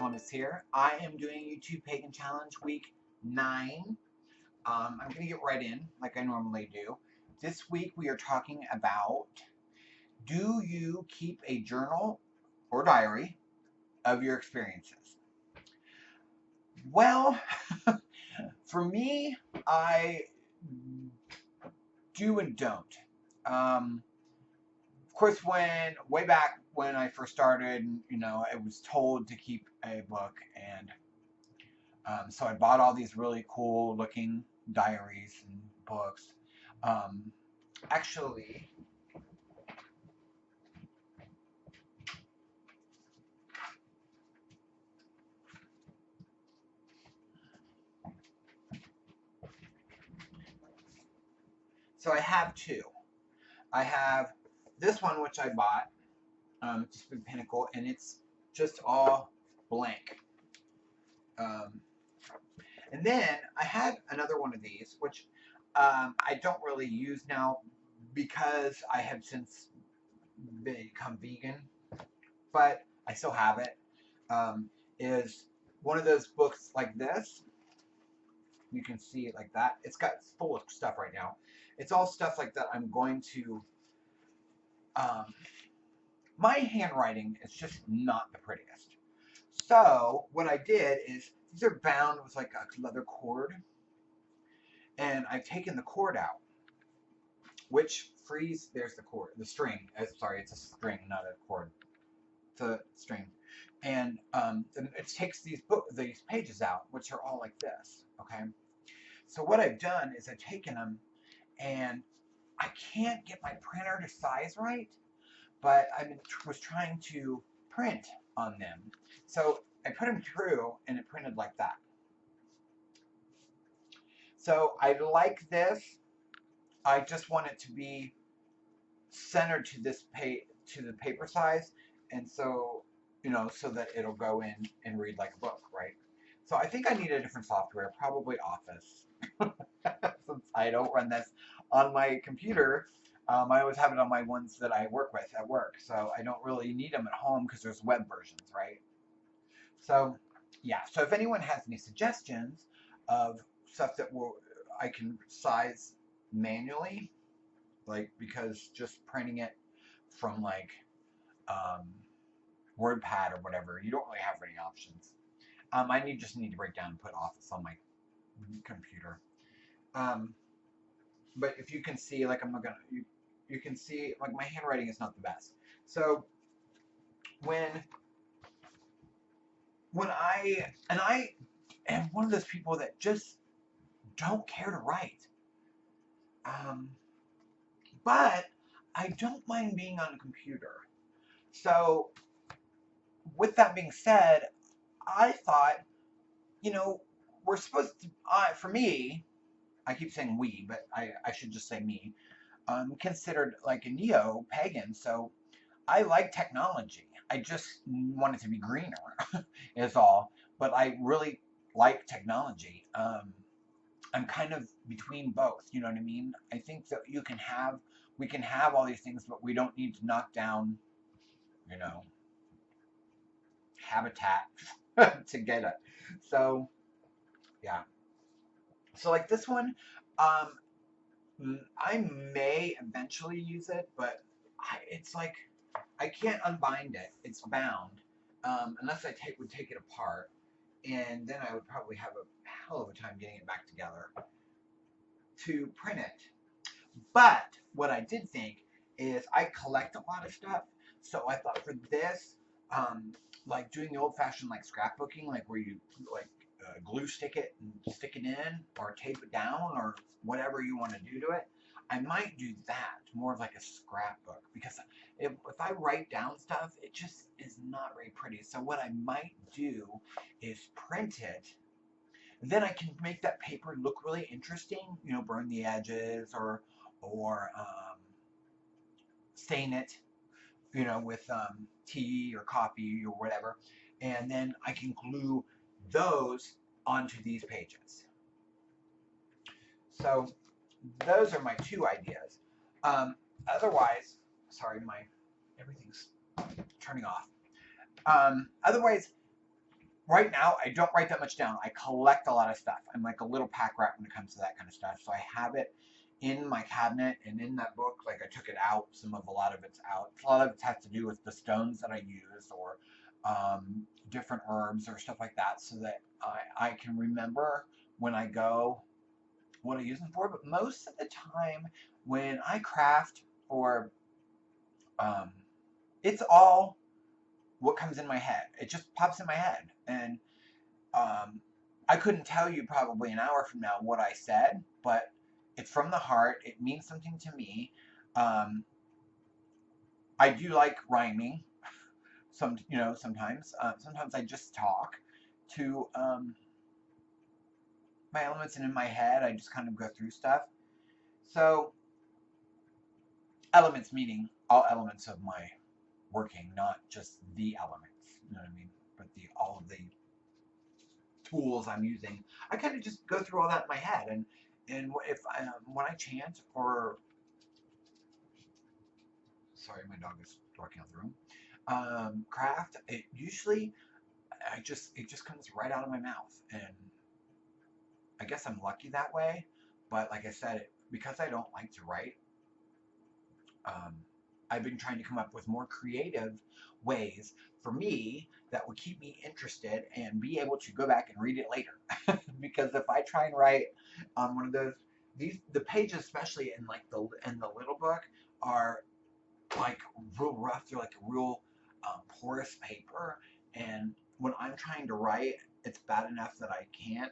Columbus here. I am doing YouTube Pagan Challenge week 9. I'm going to get right in like I normally do. This week we are talking about, do you keep a journal or diary of your experiences? Well, for me, I do and don't. Of course, way back when I first started, I was told to keep a book, and so I bought all these really cool looking diaries and books. Actually, so I have two. I have this one, which I bought, just for Pinnacle, and it's just all blank. And then I had another one of these, which I don't really use now because I have since become vegan, but I still have it. Is one of those books like this. You can see it like that. It's full of stuff right now. It's all stuff like that I'm going to... my handwriting is just not the prettiest. So what I did is, these are bound with like a leather cord, and I've taken the cord out, which frees, there's the cord, the string. Sorry, it's a string, not a cord. It's a string. And it takes these pages out, which are all like this, okay? So what I've done is I've taken them, and I can't get my printer to size right, but I was trying to print on them. So I put them through, and it printed like that. So I like this. I just want it to be centered to this to the paper size, and so so that it'll go in and read like a book, right? So I think I need a different software, probably Office, since I don't run this on my computer. I always have it on my ones that I work with at work, so I don't really need them at home because there's web versions, right? So yeah, so if anyone has any suggestions of stuff that I can size manually, like, because just printing it from like WordPad or whatever, you don't really have any options. I just need to break down and put Office on my computer. But if you can see, like, I'm not gonna, you can see, like, my handwriting is not the best. So when I am one of those people that just don't care to write. But I don't mind being on a computer. So with that being said, I thought, we're supposed to, for me, I keep saying we, but I should just say me, considered like a neo-pagan, so I like technology. I just want it to be greener, is all. But I really like technology. I'm kind of between both, you know what I mean? I think that we can have all these things, but we don't need to knock down, habitat to get it. So, yeah. So like this one, I may eventually use it, but it's like, I can't unbind it. It's bound, unless I would take it apart, and then I would probably have a hell of a time getting it back together to print it. But what I did think is I collect a lot of stuff, so I thought for this, like doing the old-fashioned like scrapbooking, like where you like glue stick it and stick it in, or tape it down, or whatever you want to do to it, I might do that more of like a scrapbook, because if I write down stuff, it just is not very pretty. So what I might do is print it. Then I can make that paper look really interesting, burn the edges, or stain it, with tea or coffee or whatever, and then I can glue those onto these pages. So those are my two ideas. Otherwise, sorry, everything's turning off. Otherwise, right now, I don't write that much down. I collect a lot of stuff. I'm like a little pack rat when it comes to that kind of stuff. So I have it in my cabinet and in that book. Like I took it out. A lot of it's out. A lot of it has to do with the stones that I use or different herbs or stuff like that, so that I can remember when I go what I use them for. But most of the time, when I craft or um, it's all what comes in my head. It just pops in my head, and Um, I couldn't tell you probably an hour from now what I said, but it's from the heart. It means something to me. Um, I do like rhyming. Sometimes. Sometimes I just talk to my elements, and in my head, I just kind of go through stuff. So elements meaning all elements of my working, not just the elements. You know what I mean? But the all of the tools I'm using. I kind of just go through all that in my head, and if when I chant or sorry, my dog is walking out the room. Craft, it usually it just comes right out of my mouth, and I guess I'm lucky that way. But like I said, because I don't like to write, um, I've been trying to come up with more creative ways for me that would keep me interested and be able to go back and read it later. Because if I try and write on one of those, the pages, especially in the little book, are like real rough. They're like a real porous paper, and when I'm trying to write, it's bad enough that I can't,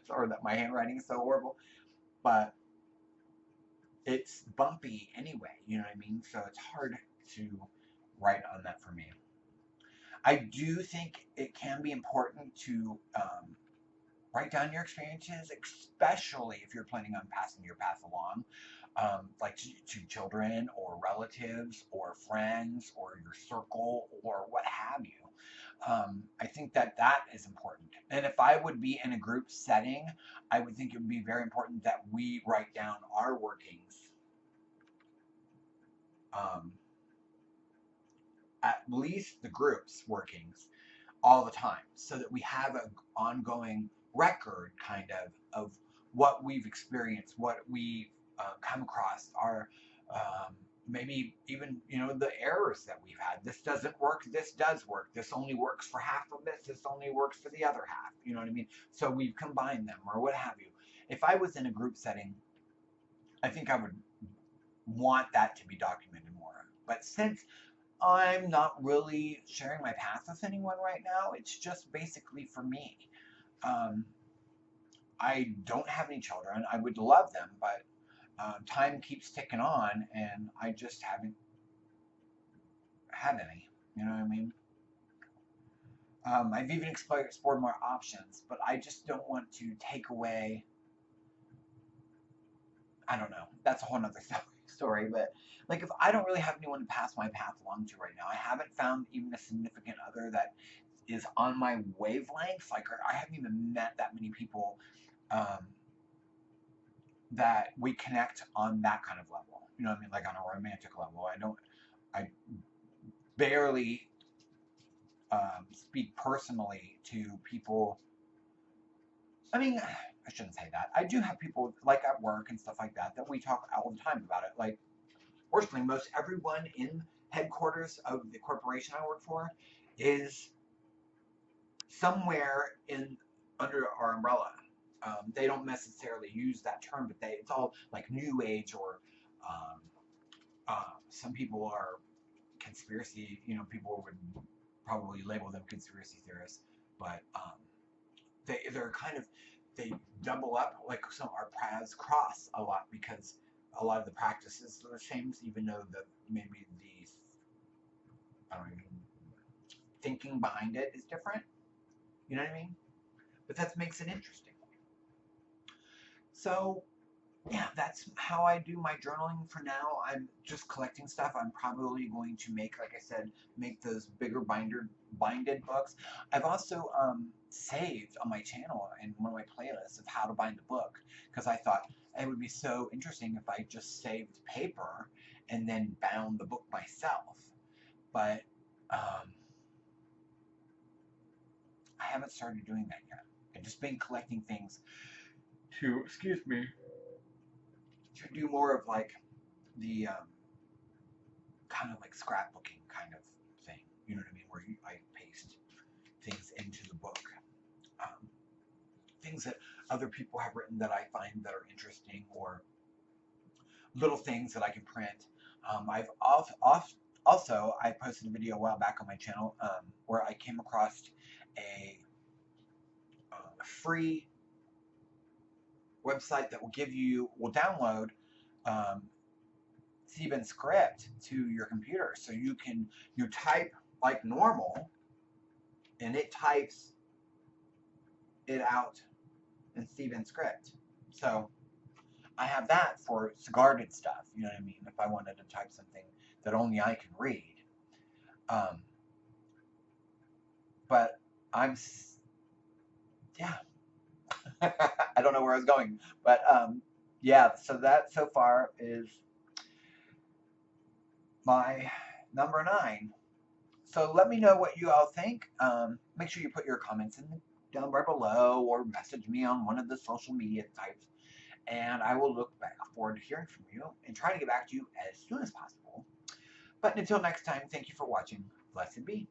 or that my handwriting is so horrible. But it's bumpy anyway. You know what I mean? So it's hard to write on that for me. I do think it can be important to write down your experiences, especially if you're planning on passing your path along, like to children or relatives or friends or your circle or what have you. I think that that is important. And if I would be in a group setting, I would think it would be very important that we write down our workings, um, at least the group's workings, all the time, so that we have an ongoing record, kind of what we've experienced, what we've come across, our maybe even the errors that we've had. This doesn't work. This does work. This only works for half of this. This only works for the other half. You know what I mean? So we've combined them or what have you. If I was in a group setting, I think I would want that to be documented more. But since I'm not really sharing my path with anyone right now. It's just basically for me. Um, I don't have any children. I would love them, but time keeps ticking on, and I just haven't had any. You know what I mean? I've even explored more options, but I just don't want to take away. I don't know. That's a whole nother story. But like, if I don't really have anyone to pass my path along to right now, I haven't found even a significant other that is on my wavelength. Like I haven't even met that many people um, that we connect on that kind of level. You know what I mean? Like on a romantic level. I barely speak personally to people. I mean, I shouldn't say that. I do have people like at work and stuff like that we talk all the time about it. Like, fortunately, most everyone in headquarters of the corporation I work for is somewhere in under our umbrella. They don't necessarily use that term, but it's all like new age or um, some people are conspiracy. People would probably label them conspiracy theorists, but they're kind of they double up, like some our paths cross a lot because a lot of the practices are the same, even though maybe the I don't even thinking behind it is different. You know what I mean? But that makes it interesting. So yeah, that's how I do my journaling for now. I'm just collecting stuff. I'm probably going to make, like I said, make those bigger binded books. I've also saved on my channel in one of my playlists of how to bind a book, because I thought it would be so interesting if I just saved paper and then bound the book myself. But um, I haven't started doing that yet. I've just been collecting things to, excuse me, to do more of like the kind of like scrapbooking kind of thing. You know what I mean? Where I paste things into the book. Things that other people have written that I find that are interesting, or little things that I can print. I've also I posted a video a while back on my channel where I came across a free website that will download Steven script to your computer, so you type like normal, and it types it out in Steven script. So I have that for guarded stuff. You know what I mean? If I wanted to type something that only I can read. But yeah. I don't know where I was going, but yeah. So that so far is my number 9. So let me know what you all think. Make sure you put your comments down right below, or message me on one of the social media types, and I will look forward to hearing from you and try to get back to you as soon as possible. But until next time, thank you for watching. Blessed be.